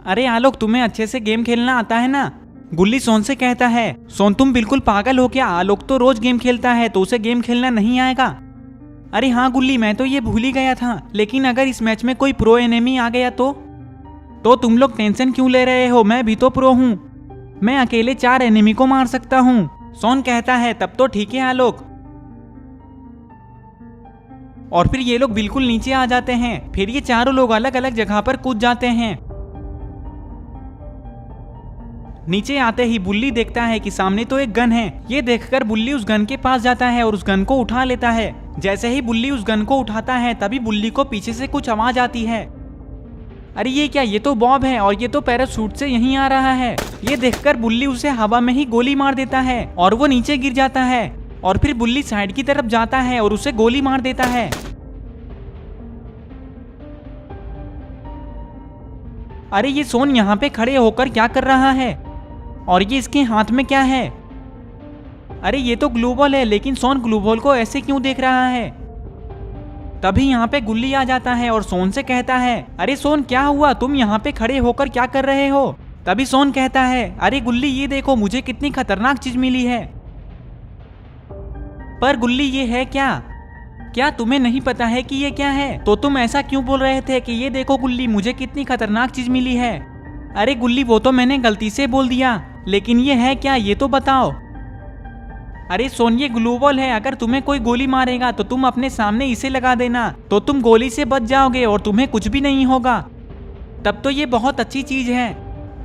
अरे आलोक, तुम्हें अच्छे से गेम खेलना आता है ना? गुल्ली सोन से कहता है। सोन, तुम बिल्कुल पागल हो क्या? आलोक तो रोज गेम खेलता है, तो उसे गेम खेलना नहीं आएगा? अरे हाँ गुल्ली, मैं तो ये भूल ही गया था, लेकिन अगर इस मैच में कोई प्रो एनिमी आ गया तो तुम लोग टेंशन क्यों ले रहे हो? मैं भी तो प्रो हूँ, मैं अकेले 4 एनिमी को मार सकता हूँ। सोन कहता है तब तो ठीक है आलोक। और फिर ये लोग बिल्कुल नीचे आ जाते हैं। फिर ये चारों लोग अलग अलग जगह पर कूद जाते हैं। नीचे आते ही बुल्ली देखता है कि सामने तो एक गन है। ये देखकर बुल्ली उस गन के पास जाता है और उस गन को उठा लेता है। जैसे ही बुल्ली उस गन को उठाता है तभी बुल्ली को पीछे से कुछ आवाज आती है। अरे ये क्या? ये तो बॉब है और ये तो पैराशूट से यहीं आ रहा है। ये देखकर बुल्ली उसे हवा में ही गोली मार देता है और वो नीचे गिर जाता है। और फिर बुल्ली साइड की तरफ जाता है और उसे गोली मार देता है। अरे ये सोन यहाँ पे खड़े होकर क्या कर रहा है? और ये इसके हाथ में क्या है? अरे ये तो ग्लू बॉल है, लेकिन सोन ग्लू बॉल को ऐसे क्यों देख रहा है? तभी यहाँ पे गुल्ली आ जाता है और सोन से कहता है, अरे सोन क्या हुआ? तुम यहाँ पे खड़े होकर क्या कर रहे हो? तभी सोन कहता है, अरे गुल्ली ये देखो, मुझे कितनी खतरनाक चीज मिली है। पर गुल्ली ये है क्या तुम्हें नहीं पता है कि ये क्या है? तो तुम ऐसा क्यों बोल रहे थे कि ये देखो गुल्ली, मुझे कितनी खतरनाक चीज मिली है? अरे गुल्ली वो तो मैंने गलती से बोल दिया, लेकिन ये है क्या, ये तो बताओ। अरे सोन ये ग्लू बॉल है, अगर तुम्हें कोई गोली मारेगा तो तुम अपने सामने इसे लगा देना, तो तुम गोली से बच जाओगे और तुम्हें कुछ भी नहीं होगा। तब तो ये बहुत अच्छी चीज है।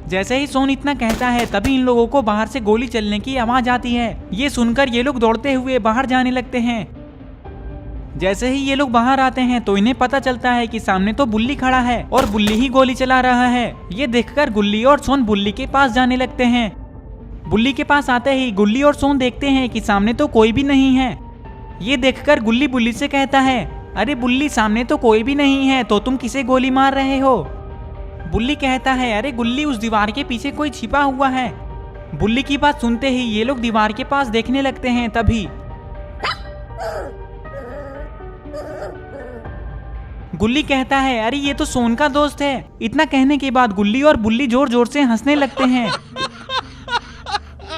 जैसे ही सोन इतना कहता है तभी इन लोगों को बाहर से गोली चलने की आवाज आती है। ये सुनकर ये लोग दौड़ते हुए बाहर जाने लगते हैं। जैसे ही ये लोग बाहर आते हैं तो इन्हें पता चलता है कि सामने तो बुल्ली खड़ा है और बुल्ली ही गोली चला रहा है। ये देखकर गुल्ली और सोन बुल्ली के पास जाने लगते हैं। बुल्ली के पास आते ही गुल्ली और सोन देखते हैं कि सामने तो कोई भी नहीं है। ये देखकर गुल्ली बुल्ली से कहता है, अरे बुल्ली सामने तो कोई भी नहीं है, तो तुम किसे गोली मार रहे हो? बुल्ली कहता है, अरे गुल्ली उस दीवार के पीछे कोई छिपा हुआ है। बुल्ली की बात सुनते ही ये लोग दीवार के पास देखने लगते हैं। तभी गुल्ली कहता है, अरे ये तो सोन का दोस्त है। इतना कहने के बाद गुल्ली और बुल्ली जोर जोर से हंसने लगते हैं।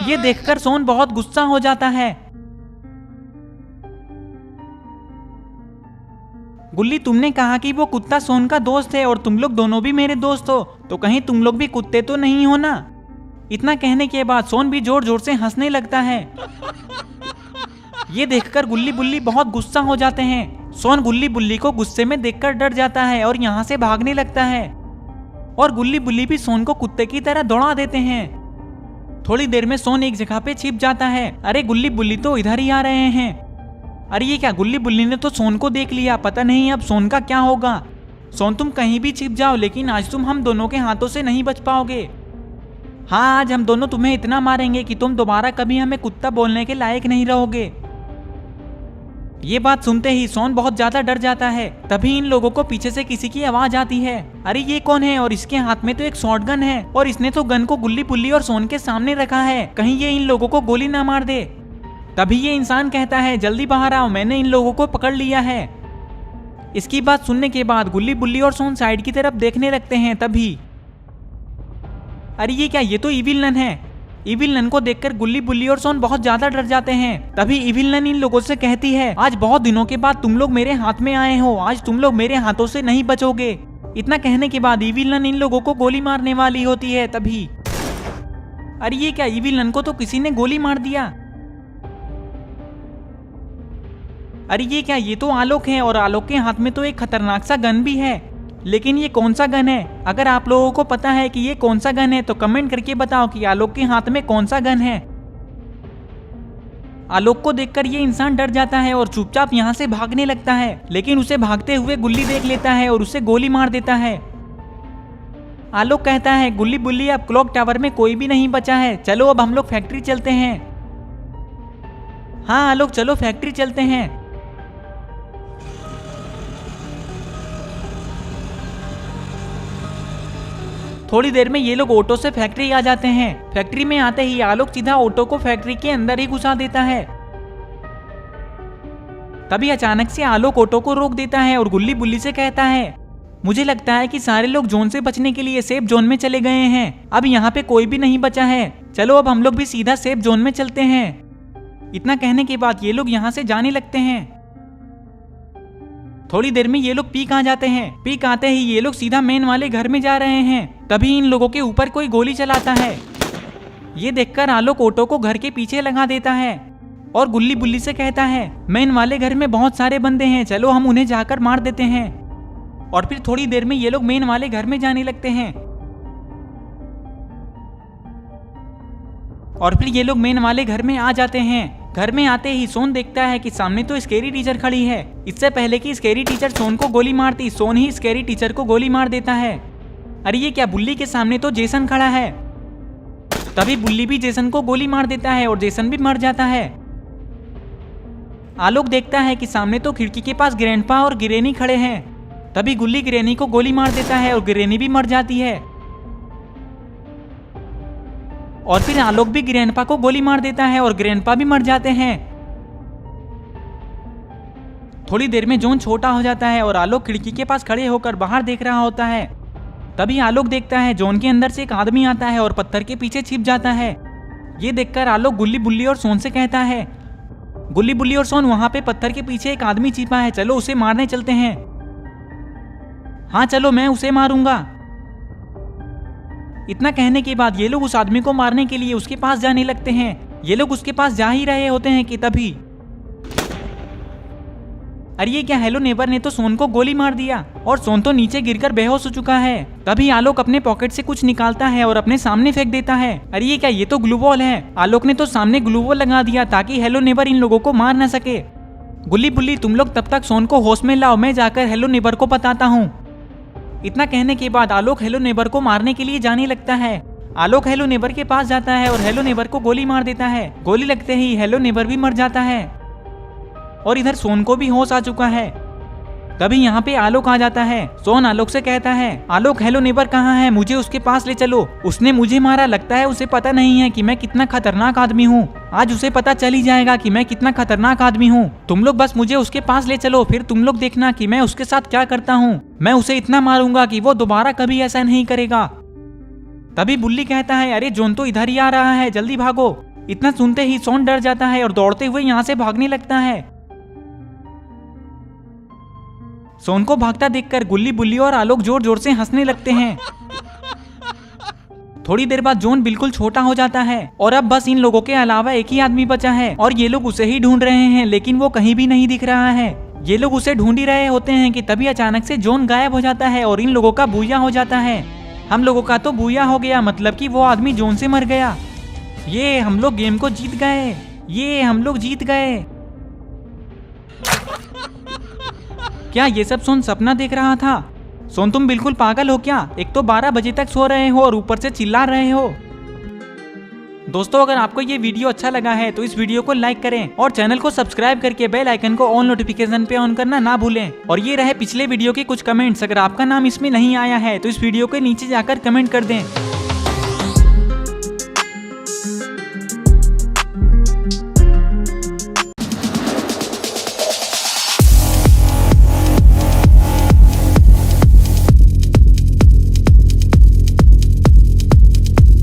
ये देखकर सोन बहुत गुस्सा हो जाता है। गुल्ली, तुमने कहा कि वो कुत्ता सोन का दोस्त है और तुम लोग दोनों भी मेरे दोस्त हो, तो कहीं तुम लोग भी कुत्ते तो नहीं हो ना? इतना कहने के बाद सोन भी जोर जोर से हंसने लगता है। ये देखकर गुल्ली बुल्ली बहुत गुस्सा हो जाते हैं। सोन गुल्ली बुल्ली को गुस्से में देखकर डर जाता है और यहाँ से भागने लगता है। और गुल्ली बुल्ली भी सोन को कुत्ते की तरह दौड़ा देते हैं। थोड़ी देर में सोन एक जगह पे छिप जाता है। अरे गुल्ली बुल्ली तो इधर ही आ रहे हैं। अरे ये क्या, गुल्ली बुल्ली ने तो सोन को देख लिया। पता नहीं अब सोन का क्या होगा। सोन तुम कहीं भी छिप जाओ, लेकिन आज तुम हम दोनों के हाथों से नहीं बच पाओगे। हाँ, आज हम दोनों तुम्हें इतना मारेंगे कि तुम दोबारा कभी हमें कुत्ता बोलने के लायक नहीं रहोगे। ये बात सुनते ही सोन बहुत ज्यादा डर जाता है। तभी इन लोगों को पीछे से किसी की आवाज आती है। अरे ये कौन है? और इसके हाथ में तो एक शॉटगन है और इसने तो गन को गुल्ली बुल्ली और सोन के सामने रखा है, कहीं ये इन लोगों को गोली ना मार दे। तभी ये इंसान कहता है, जल्दी बाहर आओ, मैंने इन लोगों को पकड़ लिया है। इसकी बात सुनने के बाद गुल्ली बुल्ली और सोन साइड की तरफ देखने लगते हैं। तभी अरे ये क्या, ये तो इविल नन है। इविल नन को देखकर गुल्ली बुल्ली और सोन बहुत ज्यादा डर जाते हैं। तभी इविल नन इन लोगों से कहती है, आज बहुत दिनों के बाद तुम लोग मेरे हाथ में आए हो, आज तुम लोग मेरे हाथों से नहीं बचोगे। इतना कहने के बाद इविल नन इन लोगों को गोली मारने वाली होती है। तभी अरे ये क्या, इविल नन को तो किसी ने गोली मार दिया। अरे ये क्या, ये तो आलोक है और आलोक के हाथ में तो एक खतरनाक सा गन भी है। लेकिन ये कौन सा गन है? अगर आप लोगों को पता है कि ये कौन सा गन है तो कमेंट करके बताओ कि आलोक के हाथ में कौन सा गन है। आलोक को देखकर ये इंसान डर जाता है और चुपचाप यहाँ से भागने लगता है, लेकिन उसे भागते हुए गुल्ली देख लेता है और उसे गोली मार देता है। आलोक कहता है, गुल्ली बुल्ली अब क्लॉक टावर में कोई भी नहीं बचा है, चलो अब हम लोग फैक्ट्री चलते हैं। हाँ आलोक, चलो फैक्ट्री चलते हैं। थोड़ी देर में ये लोग ऑटो से फैक्ट्री आ जाते हैं। फैक्ट्री में आते ही आलोक सीधा ऑटो को फैक्ट्री के अंदर ही घुसा देता है। तभी अचानक से आलोक ऑटो को रोक देता है और गुल्ली बुल्ली से कहता है, मुझे लगता है कि सारे लोग जोन से बचने के लिए सेफ जोन में चले गए हैं। अब यहाँ पे कोई भी नहीं बचा है। चलो अब हम लोग भी सीधा सेफ जोन में चलते हैं। इतना कहने के बाद ये लोग यहाँ से जाने लगते हैं। थोड़ी देर में ये लोग पीक आ जाते हैं। पीक आते ही ये लोग सीधा मेन वाले घर में जा रहे हैं। तभी इन लोगों के ऊपर कोई गोली चलाता है। ये देखकर आलोक ऑटो को घर के पीछे लगा देता है और गुल्ली बुल्ली से कहता है, मेन वाले घर में बहुत सारे बंदे हैं, चलो हम उन्हें जाकर मार देते हैं। और फिर थोड़ी देर में ये लोग मेन वाले घर में जाने लगते हैं। और फिर ये लोग मेन वाले घर में आ जाते हैं। घर में आते ही सोन देखता है कि सामने तो स्कैरी टीचर खड़ी है। इससे पहले कि स्कैरी टीचर सोन को गोली मारती, सोन ही स्कैरी टीचर को गोली मार देता है। अरे ये क्या, बुल्ली के सामने तो जेसन खड़ा है। तभी बुल्ली भी जेसन को गोली मार देता है और जेसन भी मर जाता है। आलोक देखता है कि सामने तो खिड़की के पास ग्रैंडपा और गिरेनी खड़े हैं। तभी गुल्ली गिरेनी को गोली मार देता है और गिरेनी भी मर जाती है। और फिर आलोक भी ग्रैंडपा को गोली मार देता है और ग्रैंडपा भी मर जाते हैं। थोड़ी देर में जोन छोटा हो जाता है और आलोक खिड़की के पास खड़े होकर बाहर देख रहा होता है। तभी आलोक देखता है जोन के अंदर से एक आदमी आता है और पत्थर के पीछे छिप जाता है। ये देखकर आलोक गुल्ली बुल्ली और सोन से कहता है, गुल्ली बुल्ली और सोन, वहां पे पत्थर के पीछे एक आदमी छिपा है, चलो उसे मारने चलते हैं। हाँ चलो, मैं उसे मारूंगा। इतना कहने के बाद ये लोग उस आदमी को मारने के लिए उसके पास जाने लगते हैं। ये लोग उसके पास जा ही रहे होते हैं कि तभी अरे ये क्या, हेलो नेबर ने तो सोन को गोली मार दिया और सोन तो नीचे गिरकर बेहोश हो चुका है। तभी आलोक अपने पॉकेट से कुछ निकालता है और अपने सामने फेंक देता है। अरे ये क्या, ये तो ग्लू बॉल है। आलोक ने तो सामने ग्लू बॉल लगा दिया ताकि हेलो नेबर इन लोगों को मार न सके। गुल्ली बुल्ली, तुम लोग तब तक सोन को होश में लाओ, मैं जाकर हेलो नेबर को बताता हूँ। इतना कहने के बाद आलोक हेलो नेबर को मारने के लिए जाने लगता है। आलोक हेलो नेबर के पास जाता है और हेलो नेबर को गोली मार देता है। गोली लगते ही हेलो नेबर भी मर जाता है और इधर सोन को भी होश आ चुका है। तभी यहाँ पे आलोक आ जाता है। सोन आलोक से कहता है, आलोक हेलो नेबर कहाँ है, मुझे उसके पास ले चलो। उसने मुझे मारा, लगता है उसे पता नहीं है कि मैं कितना खतरनाक आदमी हूँ। आज उसे पता चल ही जाएगा कि मैं कितना खतरनाक आदमी हूँ। तुम लोग बस मुझे उसके पास ले चलो, फिर तुम लोग देखना कि मैं उसके साथ क्या करता हूँ। मैं उसे इतना मारूंगा कि वो दोबारा कभी ऐसा नहीं करेगा। तभी बुल्ली कहता है, अरे जोन तो इधर ही आ रहा है, जल्दी भागो। इतना सुनते ही सोन डर जाता है और दौड़ते हुए यहाँ से भागने लगता है। सोन को भागता देखकर गुल्ली बुल्ली और आलोक जोर जोर से हंसने लगते हैं। थोड़ी देर बाद जोन बिल्कुल छोटा हो जाता है और अब बस इन लोगों के अलावा एक ही आदमी बचा है और ये लोग उसे ही ढूंढ रहे हैं, लेकिन वो कहीं भी नहीं दिख रहा है। ये लोग उसे ढूंढ ही रहे होते हैं कि तभी अचानक से जोन गायब हो जाता है और इन लोगों का बूया हो जाता है। हम लोगों का तो बूया हो गया, मतलब कि वो आदमी जोन से मर गया। ये हम लोग गेम को जीत गए, ये हम लोग जीत गए। क्या ये सब सोन सपना देख रहा था? सोन तुम बिल्कुल पागल हो क्या? एक तो 12 बजे तक सो रहे हो और ऊपर से चिल्ला रहे हो। दोस्तों अगर आपको ये वीडियो अच्छा लगा है तो इस वीडियो को लाइक करें और चैनल को सब्सक्राइब करके बेल आइकन को ऑल नोटिफिकेशन पे ऑन करना ना भूलें। और ये रहे पिछले वीडियो के कुछ कमेंट्स, अगर आपका नाम इसमें नहीं आया है तो इस वीडियो के नीचे जाकर कमेंट कर दें।